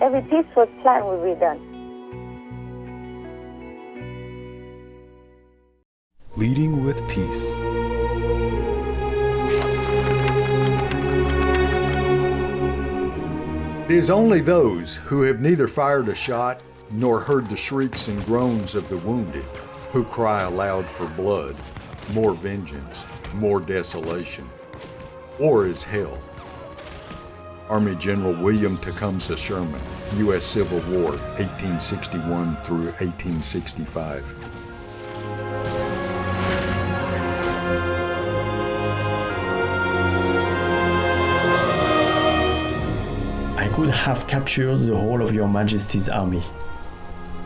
every peaceful plan will be done. Leading with Peace. It is only those who have neither fired a shot nor heard the shrieks and groans of the wounded who cry aloud for blood, more vengeance, more desolation. War is hell. Army General William Tecumseh Sherman, U.S. Civil War, 1861 through 1865. I could have captured the whole of your Majesty's army.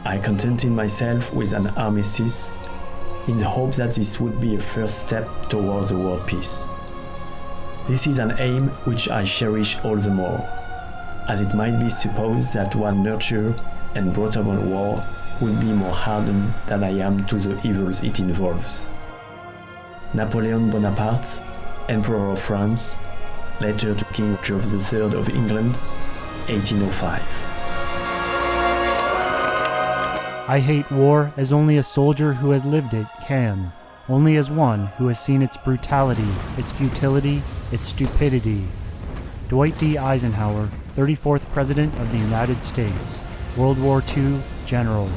I contented myself with an armistice in the hope that this would be a first step towards a world peace. This is an aim which I cherish all the more, as it might be supposed that one nurtured and brought up on war would be more hardened than I am to the evils it involves. Napoleon Bonaparte, Emperor of France, later to King George III of England, 1805. I hate war as only a soldier who has lived it can, only as one who has seen its brutality, its futility, its stupidity. Dwight D. Eisenhower, 34th President of the United States, World War II General.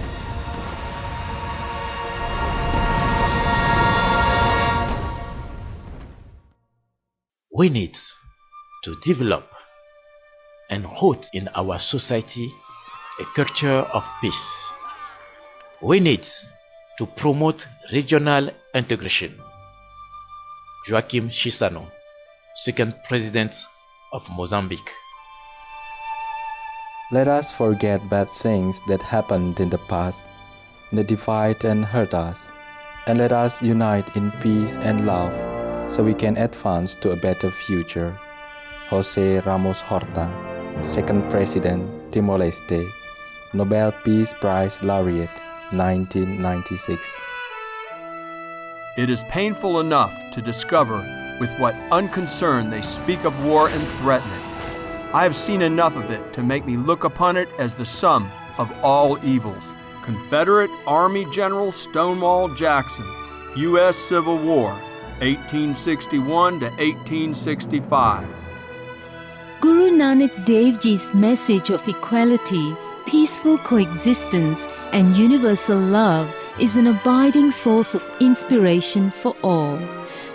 We need to develop and root in our society a culture of peace. We need to promote regional integration. Joaquim Chissano, second President of Mozambique. Let us forget bad things that happened in the past, that divide and hurt us, and let us unite in peace and love so we can advance to a better future. Jose Ramos Horta, second President, Timor-Leste, Nobel Peace Prize Laureate, 1996. It is painful enough to discover with what unconcern they speak of war and threaten it. I have seen enough of it to make me look upon it as the sum of all evils. Confederate Army General Stonewall Jackson, U.S. Civil War, 1861 to 1865. Guru Nanak Dev Ji's message of equality, peaceful coexistence, and universal love is an abiding source of inspiration for all.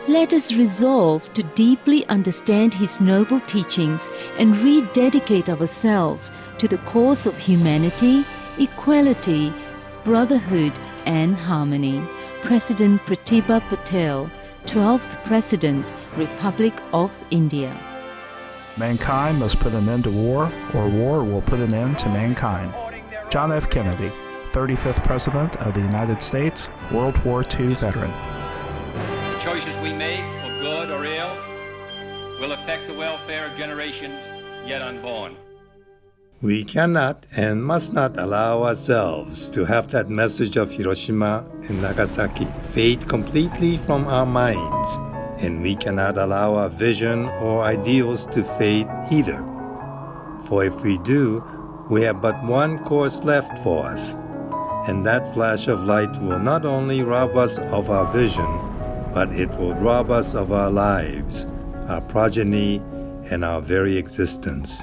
Let us resolve to deeply understand his noble teachings and rededicate ourselves to the cause of humanity, equality, brotherhood, and harmony. President Pratibha Patel, 12th President, Republic of India. Mankind must put an end to war, or war will put an end to mankind. John F. Kennedy, 35th President of the United States, World War II veteran. The choices we make, for good or ill, will affect the welfare of generations yet unborn. We cannot and must not allow ourselves to have that message of Hiroshima and Nagasaki fade completely from our minds, and we cannot allow our vision or ideals to fade either. For if we do, we have but one course left for us, and that flash of light will not only rob us of our vision, but it will rob us of our lives, our progeny, and our very existence.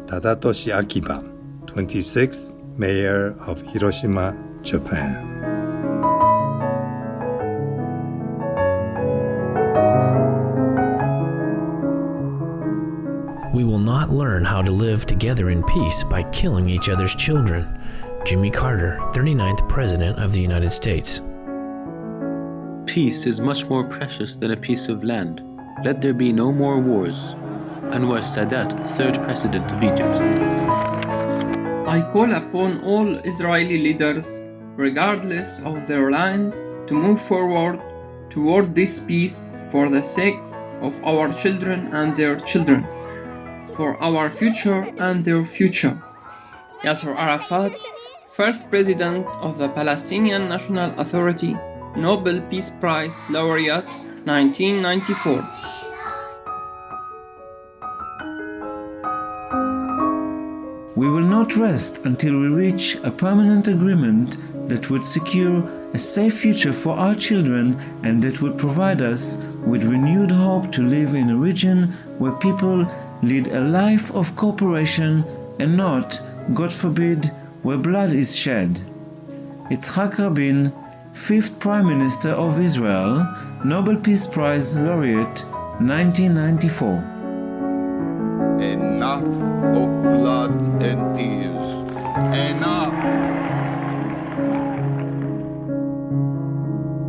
Tadatoshi Akiba, 26th Mayor of Hiroshima, Japan. We will not learn how to live together in peace by killing each other's children. Jimmy Carter, 39th President of the United States. Peace is much more precious than a piece of land. Let there be no more wars. Anwar Sadat, 3rd President of Egypt. I call upon all Israeli leaders, regardless of their lines, to move forward toward this peace for the sake of our children and their children, for our future and their future. Yasser Arafat, first President of the Palestinian National Authority, Nobel Peace Prize Laureate, 1994. We will not rest until we reach a permanent agreement that would secure a safe future for our children and that would provide us with renewed hope to live in a region where people lead a life of cooperation and not, God forbid, where blood is shed. Yitzhak Rabin, 5th Prime Minister of Israel, Nobel Peace Prize laureate, 1994. Enough of blood and tears. Enough!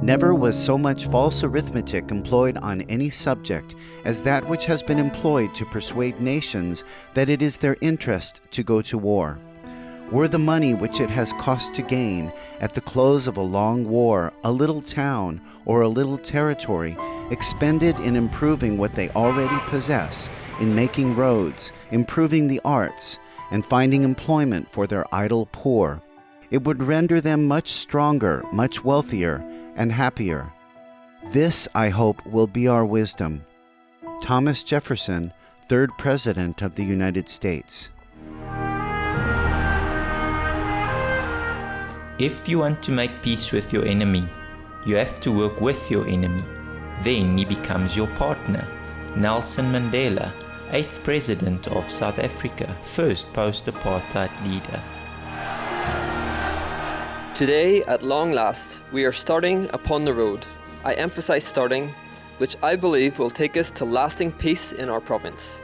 Never was so much false arithmetic employed on any subject as that which has been employed to persuade nations that it is their interest to go to war. Were the money which it has cost to gain, at the close of a long war, a little town or a little territory, expended in improving what they already possess, in making roads, improving the arts, and finding employment for their idle poor, it would render them much stronger, much wealthier, and happier. This, I hope, will be our wisdom. Thomas Jefferson, 3rd President of the United States. If you want to make peace with your enemy, you have to work with your enemy. Then he becomes your partner. Nelson Mandela, 8th President of South Africa, first post-apartheid leader. Today, at long last, we are starting upon the road. I emphasize starting, which I believe will take us to lasting peace in our province.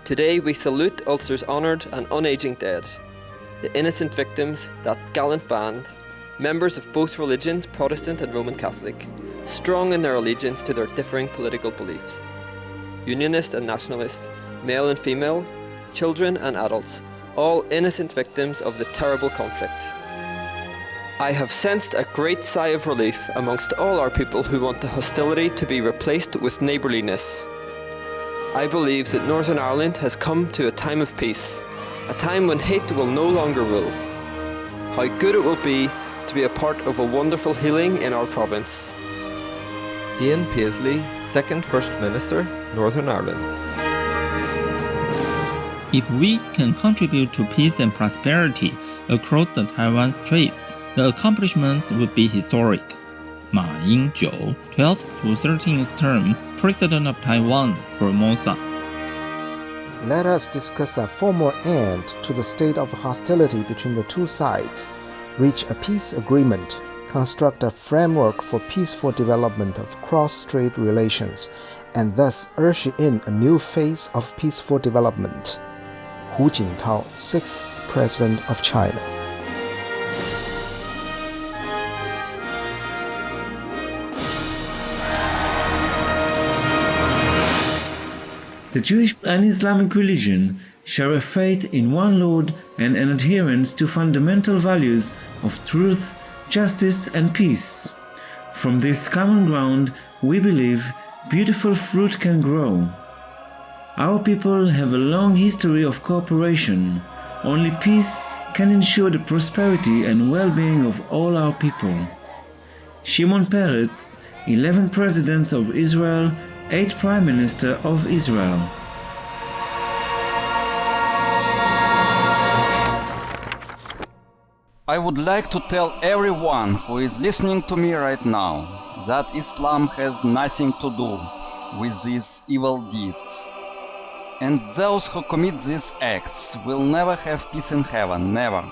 Today we salute Ulster's honoured and unaging dead, the innocent victims, that gallant band, members of both religions, Protestant and Roman Catholic, strong in their allegiance to their differing political beliefs. Unionist and nationalist, male and female, children and adults, all innocent victims of the terrible conflict. I have sensed a great sigh of relief amongst all our people who want the hostility to be replaced with neighbourliness. I believe that Northern Ireland has come to a time of peace, a time when hate will no longer rule. How good it will be to be a part of a wonderful healing in our province. Ian Paisley, 2nd First Minister, Northern Ireland. If we can contribute to peace and prosperity across the Taiwan Straits, the accomplishments would be historic. Ma Ying-jeou, 12th to 13th term, President of Taiwan, Formosa. Let us discuss a formal end to the state of hostility between the two sides, reach a peace agreement, construct a framework for peaceful development of cross-strait relations, and thus usher in a new phase of peaceful development. Hu Jintao, 6th President of China. The Jewish and Islamic religion share a faith in one Lord and an adherence to fundamental values of truth, justice, and peace. From this common ground, we believe beautiful fruit can grow. Our people have a long history of cooperation. Only peace can ensure the prosperity and well-being of all our people. Shimon Peretz, 11th President of Israel, 8th Prime Minister of Israel. I would like to tell everyone who is listening to me right now that Islam has nothing to do with these evil deeds. And those who commit these acts will never have peace in heaven, never.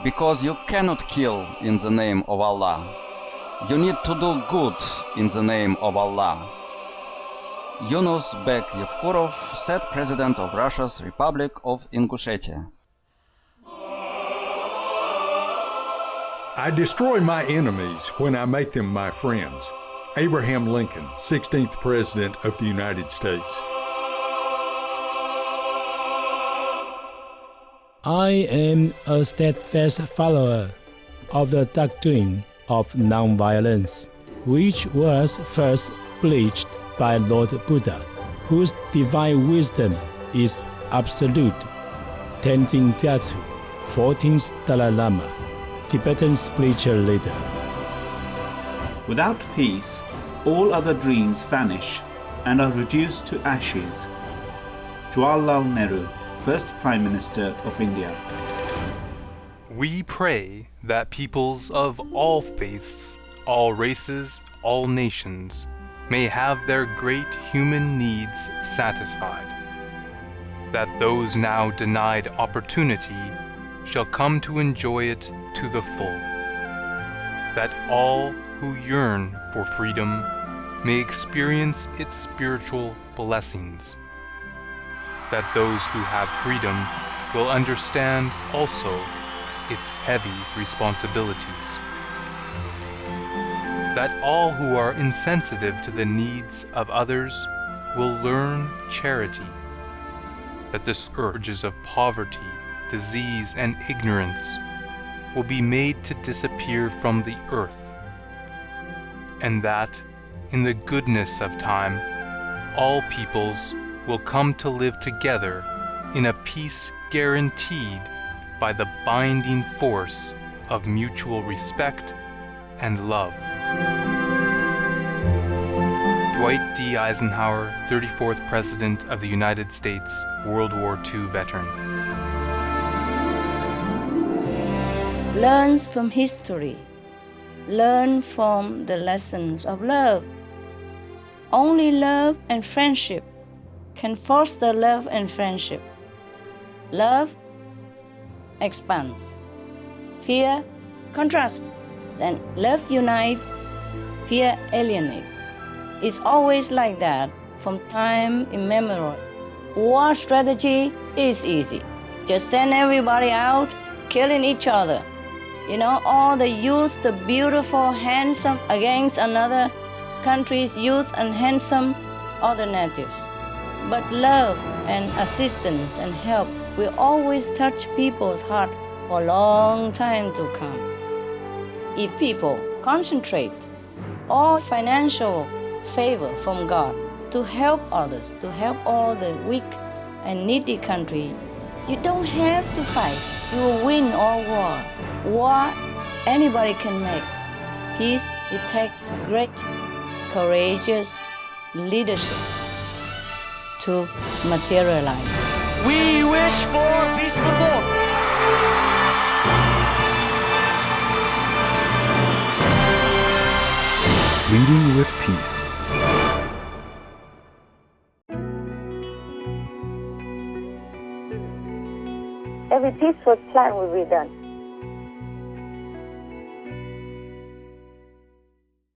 Because you cannot kill in the name of Allah. You need to do good in the name of Allah. Yunus Bek Yevkurov, said President of Russia's Republic of Ingushetia. I destroy my enemies when I make them my friends. Abraham Lincoln, 16th President of the United States. I am a steadfast follower of the doctrine of nonviolence, which was first preached by Lord Buddha, whose divine wisdom is absolute. Tenzin Gyatso, 14th Dalai Lama, Tibetan spiritual leader. Without peace, all other dreams vanish and are reduced to ashes. Jawaharlal Nehru, first Prime Minister of India. We pray that peoples of all faiths, all races, all nations may have their great human needs satisfied, that those now denied opportunity shall come to enjoy it to the full, that all who yearn for freedom may experience its spiritual blessings, that those who have freedom will understand also its heavy responsibilities, that all who are insensitive to the needs of others will learn charity, that the scourges of poverty, disease, and ignorance will be made to disappear from the earth, and that, in the goodness of time, all peoples will come to live together in a peace guaranteed by the binding force of mutual respect and love. Dwight D. Eisenhower, 34th President of the United States, World War II veteran. Learn from history. Learn from the lessons of love. Only love and friendship can foster love and friendship. Love expands. Fear contrasts. Then love unites, fear alienates. It's always like that from time immemorial. War strategy is easy. Just send everybody out killing each other. You know, all the youth, the beautiful, handsome, against another country's youth and handsome other natives. But love and assistance and help will always touch people's heart for a long time to come. If people concentrate all financial favor from God to help others, to help all the weak and needy country, you don't have to fight. You will win all war. War, anybody can make. Peace, it takes great, courageous leadership to materialize. We wish for peaceful world. Leading with Peace. Every peaceful plan will be done.